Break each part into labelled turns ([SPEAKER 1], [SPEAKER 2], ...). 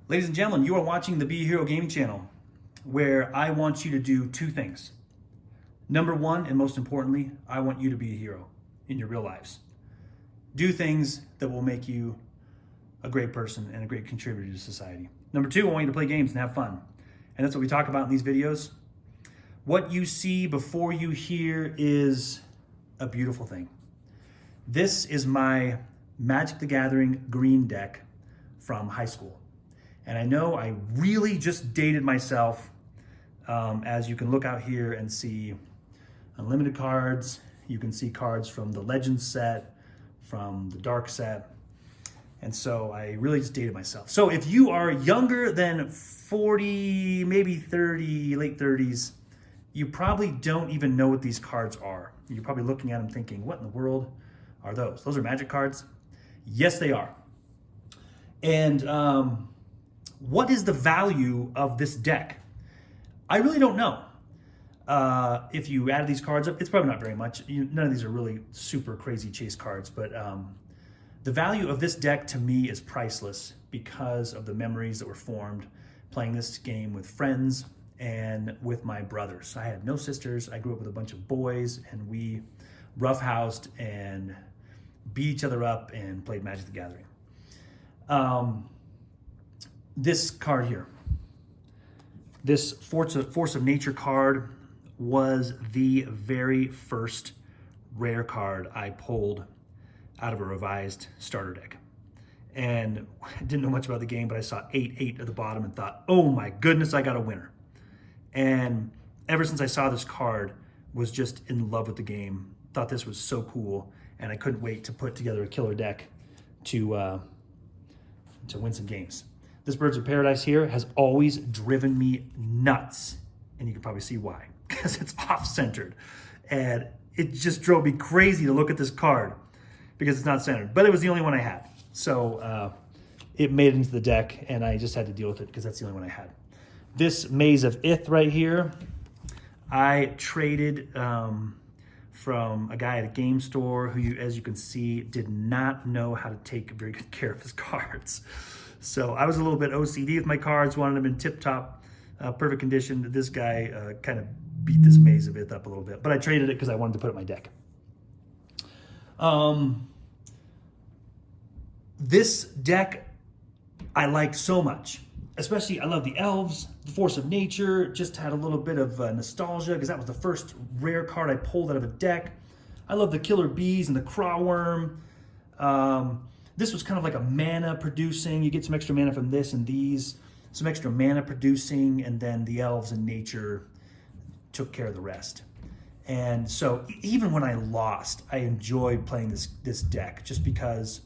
[SPEAKER 1] Ladies and gentlemen, you are watching the Be a Hero Gaming channel, where I want you to do two things. Number one, and most importantly, I want you to be a hero in your real lives. Do things that will make you a great person and a great contributor to society. Number two, I want you to play games and have fun. And that's what we talk about in these videos. What you see before you hear is a beautiful thing. This is my Magic the Gathering green deck from high school. And I know I really just dated myself, as you can look out here and see unlimited cards. You can see cards from the Legends set, from the Dark set. And so I really just dated myself. So if you are younger than 40, maybe 30, late 30s, you probably don't even know what these cards are. You're probably looking at them thinking, what in the world are those? Those are Magic cards? Yes, they are. And what is the value of this deck? I really don't know. If you add these cards up, it's probably not very much. None of these are really super crazy chase cards, but the value of this deck to me is priceless because of the memories that were formed playing this game with friends and with my brothers. I had no sisters. I grew up with a bunch of boys, and we roughhoused and beat each other up and played Magic the Gathering. This card here, this Force of Nature card, was the very first rare card I pulled out of a revised starter deck. And I didn't know much about the game, but I saw 8/8 at the bottom and thought, oh my goodness, I got a winner. And ever since I saw this card, was just in love with the game. Thought this was so cool, and I couldn't wait to put together a killer deck to win some games. This Birds of Paradise here has always driven me nuts, and you can probably see why, because it's off-centered. And it just drove me crazy to look at this card because it's not centered, but it was the only one I had. So it made it into the deck, and I just had to deal with it because that's the only one I had. This Maze of Ith right here, I traded from a guy at a game store who, as you can see, did not know how to take very good care of his cards. So I was a little bit OCD with my cards, wanted them in tip-top, perfect condition. This guy kind of beat this Maze of Ith up a little bit, but I traded it because I wanted to put it in my deck. This deck I like so much. Especially, I love the elves, the Force of Nature, just had a little bit of nostalgia because that was the first rare card I pulled out of a deck. I love the Killer Bees and the Crawworm. This was kind of like a mana producing. You get some extra mana from this and these, some extra mana producing, and then the elves and nature took care of the rest. And so even when I lost, I enjoyed playing this deck just because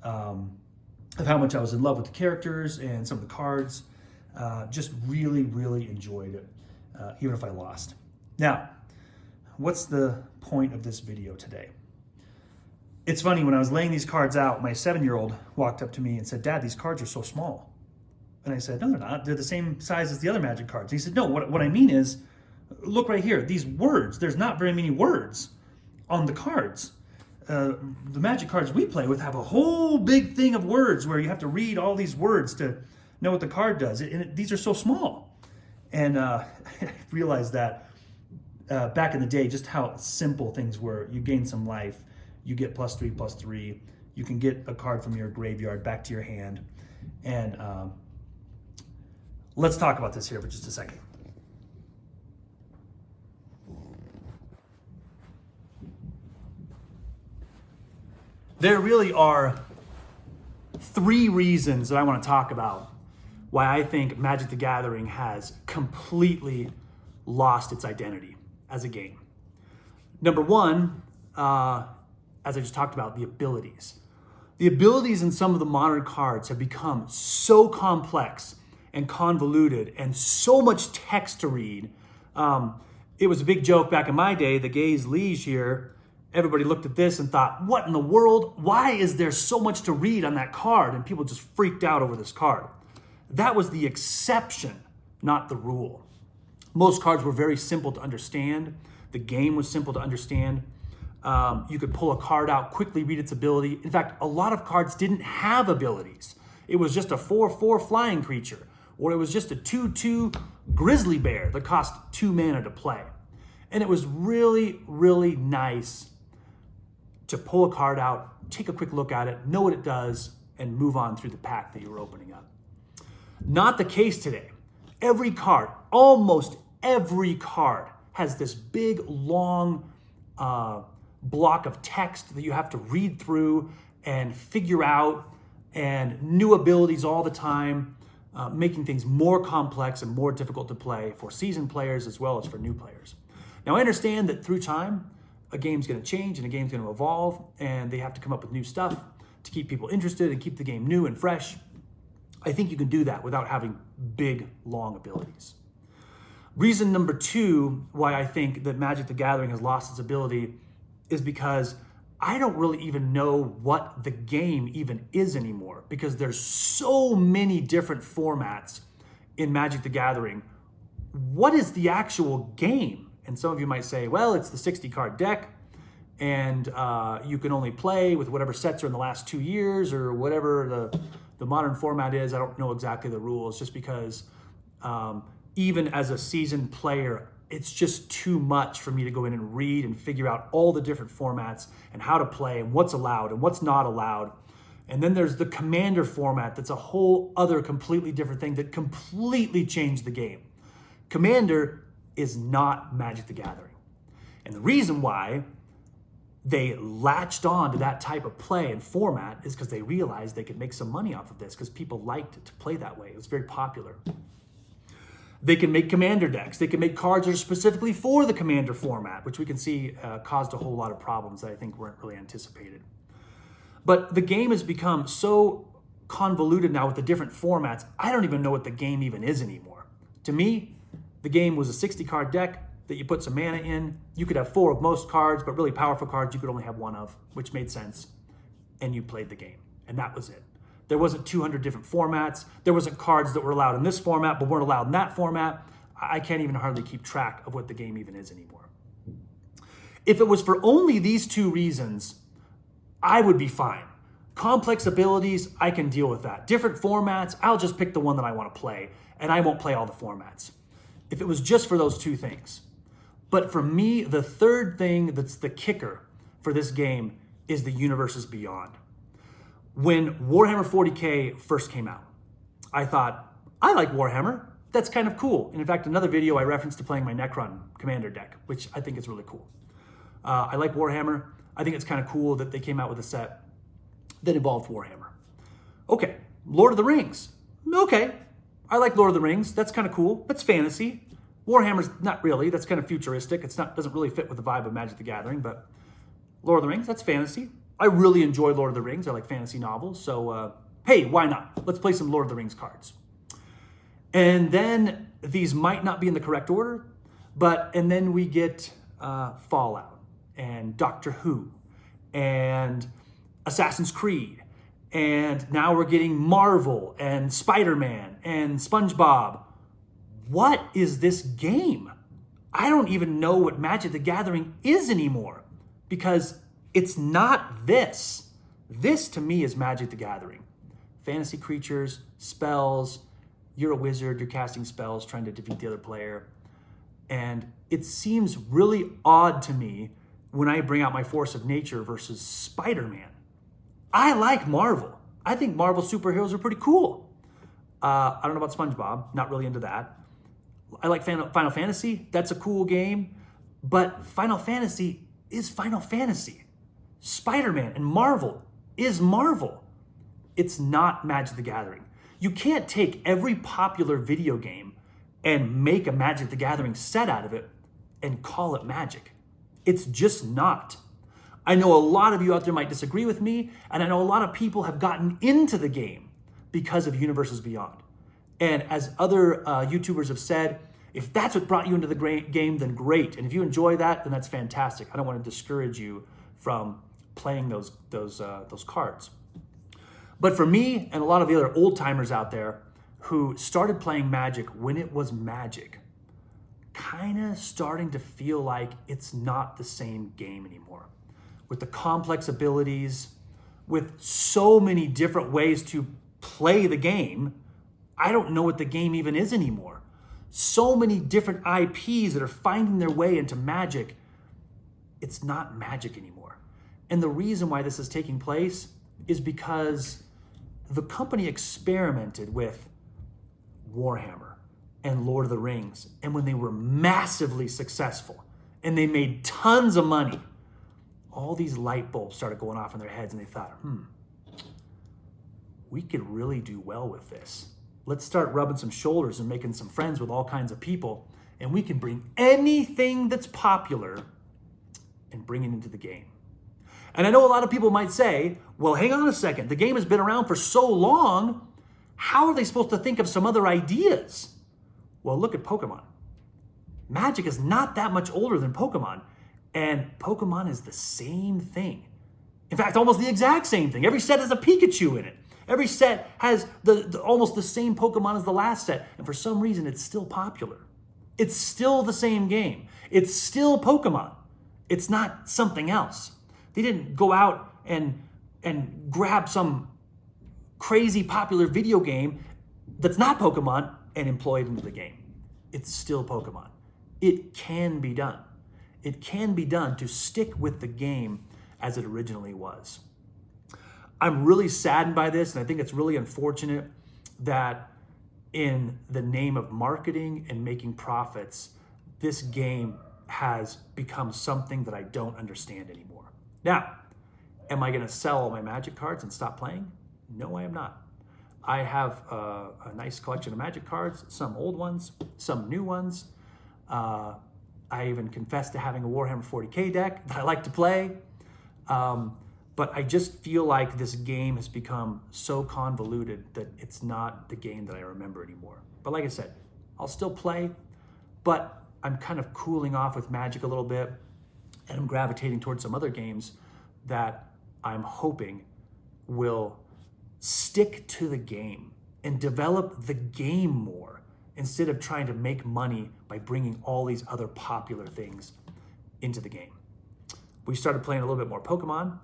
[SPEAKER 1] of how much I was in love with the characters and some of the cards. Just really, really enjoyed it, even if I lost. Now, what's the point of this video today? It's funny, when I was laying these cards out, my 7-year-old walked up to me and said, Dad, these cards are so small. And I said, no, they're not. They're the same size as the other Magic cards. And he said, no, what I mean is, look right here, these words, there's not very many words on the cards. The Magic cards we play with have a whole big thing of words where you have to read all these words to know what the card does. These are so small. And I realized that back in the day, just how simple things were. You gain some life, you get +3/+3. You can get a card from your graveyard back to your hand. And let's talk about this here for just a second. There really are 3 reasons that I want to talk about why I think Magic the Gathering has completely lost its identity as a game. Number one, as I just talked about, the abilities. The abilities in some of the modern cards have become so complex and convoluted and so much text to read. It was a big joke back in my day, the Gaze Liege here. Everybody looked at this and thought, what in the world? Why is there so much to read on that card? And people just freaked out over this card. That was the exception, not the rule. Most cards were very simple to understand. The game was simple to understand. You could pull a card out, quickly read its ability. In fact, a lot of cards didn't have abilities. It was just a 4/4 flying creature, or it was just a 2/2 grizzly bear that cost 2 mana to play. And it was really, really nice to pull a card out, take a quick look at it, know what it does, and move on through the pack that you're opening up. Not the case today. Every card, almost every card, has this big, long block of text that you have to read through and figure out, and new abilities all the time, making things more complex and more difficult to play for seasoned players as well as for new players. Now, I understand that through time, a game's going to change and a game's going to evolve, and they have to come up with new stuff to keep people interested and keep the game new and fresh. I think you can do that without having big, long abilities. Reason number 2 why I think that Magic the Gathering has lost its ability is because I don't really even know what the game even is anymore, because there's so many different formats in Magic the Gathering. What is the actual game? And some of you might say, well, it's the 60 card deck, and you can only play with whatever sets are in the last 2 years or whatever the modern format is. I don't know exactly the rules, just because even as a seasoned player, it's just too much for me to go in and read and figure out all the different formats and how to play and what's allowed and what's not allowed. And then there's the Commander format that's a whole other completely different thing that completely changed the game. Commander is not Magic the Gathering. And the reason why they latched on to that type of play and format is because they realized they could make some money off of this, because people liked to play that way. It was very popular. They can make Commander decks. They can make cards that are specifically for the Commander format, which we can see caused a whole lot of problems that I think weren't really anticipated. But the game has become so convoluted now with the different formats, I don't even know what the game even is anymore. To me, the game was a 60 card deck that you put some mana in. You could have 4 of most cards, but really powerful cards you could only have 1 of, which made sense. And you played the game, and that was it. There wasn't 200 different formats. There wasn't cards that were allowed in this format but weren't allowed in that format. I can't even hardly keep track of what the game even is anymore. If it was for only these 2 reasons, I would be fine. Complex abilities, I can deal with that. Different formats, I'll just pick the one that I want to play, and I won't play all the formats. If it was just for those 2 things. But for me, the third thing that's the kicker for this game is the Universes Beyond. When Warhammer 40K first came out, I thought, I like Warhammer. That's kind of cool. And in fact, another video I referenced to playing my Necron Commander deck, which I think is really cool. I like Warhammer. I think it's kind of cool that they came out with a set that involved Warhammer. Okay, Lord of the Rings. Okay, I like Lord of the Rings. That's kind of cool. That's fantasy. Warhammer's not really. That's kind of futuristic. Doesn't really fit with the vibe of Magic the Gathering, but Lord of the Rings, that's fantasy. I really enjoy Lord of the Rings. I like fantasy novels. So, hey, why not? Let's play some Lord of the Rings cards. And then these might not be in the correct order, and then we get Fallout and Doctor Who and Assassin's Creed. And now we're getting Marvel and Spider-Man and SpongeBob. What is this game? I don't even know what Magic the Gathering is anymore, because it's not this. This, to me, is Magic the Gathering. Fantasy creatures, spells, you're a wizard, you're casting spells, trying to defeat the other player. And it seems really odd to me when I bring out my Force of Nature versus Spider-Man. I like Marvel. I think Marvel superheroes are pretty cool. I don't know about SpongeBob, not really into that. I like Final Fantasy, that's a cool game. But Final Fantasy is Final Fantasy. Spider-Man and Marvel is Marvel. It's not Magic the Gathering. You can't take every popular video game and make a Magic the Gathering set out of it and call it Magic. It's just not. I know a lot of you out there might disagree with me, and I know a lot of people have gotten into the game because of Universes Beyond. And as other YouTubers have said, if that's what brought you into the game, then great. And if you enjoy that, then that's fantastic. I don't want to discourage you from playing those cards. But for me and a lot of the other old timers out there who started playing Magic when it was Magic, kind of starting to feel like it's not the same game anymore. With the complex abilities, with so many different ways to play the game, I don't know what the game even is anymore. So many different IPs that are finding their way into Magic. It's not Magic anymore. And the reason why this is taking place is because the company experimented with Warhammer and Lord of the Rings. And when they were massively successful and they made tons of money, all these light bulbs started going off in their heads and they thought, we could really do well with this. Let's start rubbing some shoulders and making some friends with all kinds of people, and we can bring anything that's popular and bring it into the game. And I know a lot of people might say, well, hang on a second. The game has been around for so long. How are they supposed to think of some other ideas? Well, look at Pokemon. Magic is not that much older than Pokemon, and Pokemon is the same thing. In fact, almost the exact same thing. Every set has a Pikachu in it. Every set has almost the same Pokemon as the last set. And for some reason, it's still popular. It's still the same game. It's still Pokemon. It's not something else. They didn't go out and grab some crazy popular video game that's not Pokemon and employ it into the game. It's still Pokemon. It can be done. It can be done to stick with the game as it originally was. I'm really saddened by this, and I think it's really unfortunate that in the name of marketing and making profits, this game has become something that I don't understand anymore. Now, am I going to sell all my Magic cards and stop playing? No, I am not. I have a nice collection of Magic cards, some old ones, some new ones. I even confess to having a Warhammer 40K deck that I like to play. But I just feel like this game has become so convoluted that it's not the game that I remember anymore. But like I said, I'll still play, but I'm kind of cooling off with Magic a little bit, and I'm gravitating towards some other games that I'm hoping will stick to the game and develop the game more instead of trying to make money by bringing all these other popular things into the game. We started playing a little bit more Pokemon.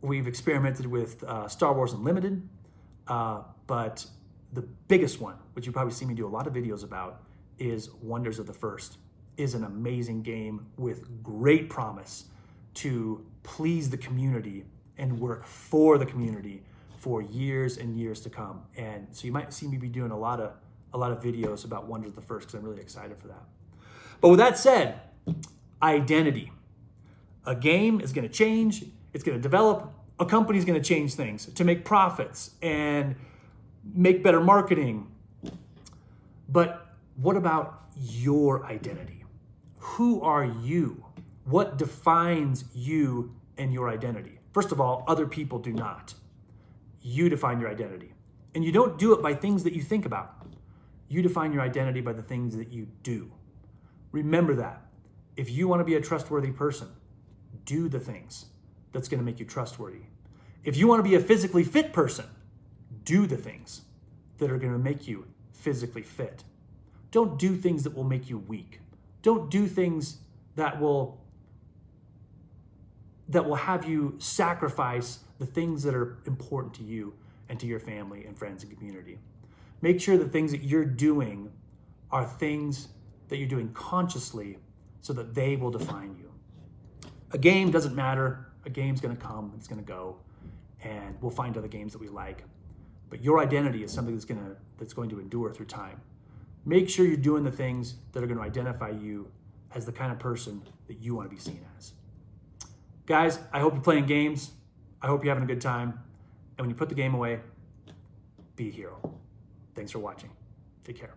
[SPEAKER 1] We've experimented with Star Wars Unlimited, but the biggest one, which you probably see me do a lot of videos about, is Wonders of the First. Is an amazing game with great promise to please the community and work for the community for years and years to come. And so you might see me be doing a lot of videos about Wonders of the First because I'm really excited for that. But with that said, identity. A game is going to change. It's going to develop. A company's going to change things to make profits and make better marketing. But what about your identity? Who are you? What defines you and your identity? First of all, other people do not. You define your identity. And you don't do it by things that you think about. You define your identity by the things that you do. Remember that. If you want to be a trustworthy person, do the things that's going to make you trustworthy. If you want to be a physically fit person, do the things that are going to make you physically fit. Don't do things that will make you weak. Don't do things that will have you sacrifice the things that are important to you and to your family and friends and community. Make sure the things that you're doing are things that you're doing consciously so that they will define you. A game doesn't matter. A game's going to come, it's going to go, and we'll find other games that we like. But your identity is something that's going to endure through time. Make sure you're doing the things that are going to identify you as the kind of person that you want to be seen as. Guys, I hope you're playing games. I hope you're having a good time. And when you put the game away, be a hero. Thanks for watching. Take care.